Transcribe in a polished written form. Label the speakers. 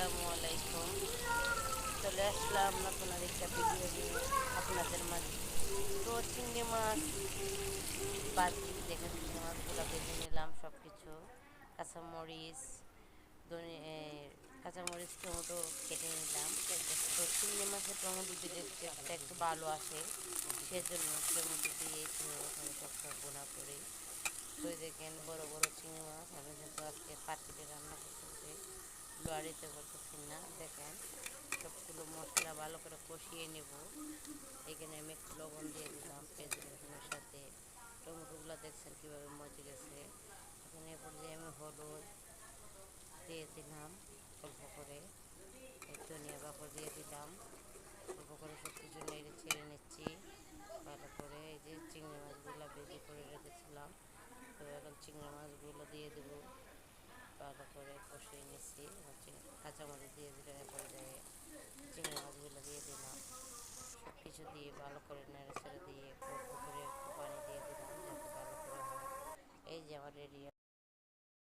Speaker 1: আসসালামু আলাইকুম। চলে আসলাম নতুন আরেকটা ভিডিও নিয়ে আপনাদের মাঝে। তো চিংড়ি মাছ দেখেন, চিংড়ি মাছগুলো ভেজে নিলাম সব কিছু। কাঁচামরিচ, কাঁচামরিচ, টমেটো কেটে নিলাম। তো চিংড়ি মাছের টমেটো দিলে টেস্টটা একটু ভালো আসে, সেজন্য টমেটো দিয়ে চিংড়ি মাছ আমি সবসময় বোনা করি। তো দেখেন বড় বড় চিংড়ি মাছ আমি কিন্তু আজকে পাতিলে রান্না করতেছি, লোয়ারিতে করতেছি না। দেখেন সবগুলো মশলা ভালো করে কষিয়ে নেব। এখানে আমি একটু লবণ দিয়ে দিলাম পেঁয়াজ রসুনের সাথে। টমেটোগুলো দেখছেন কীভাবে মজে গেছে। এখন এ পর্যায়ে আমি হলুদ দিয়ে দিলাম অল্প করে, ধনিয়া বাকর দিয়ে দিলাম অল্প করে, সব কিছু নেড়ে ছেড়ে নিচ্ছি ভালো করে। এই যে চিংড়ি মাছগুলো ভেজে করে রেখেছিলাম, তো এখন চিংড়ি মাছগুলো দিয়ে দেবো। ভালো করে কষিয়ে নিচ্ছি, কাঁচামরিচ দিয়ে দিলাম, এ পর্যায়ে চিংড়ি মাছগুলো দিয়ে দিলাম। সব কিছু দিয়ে ভালো করে নেড়ে ছেড়ে দিয়ে অল্প করে একটু পানি দিয়ে দিলাম যাতে ভালো করে হয়। এই যে আমার রেডি।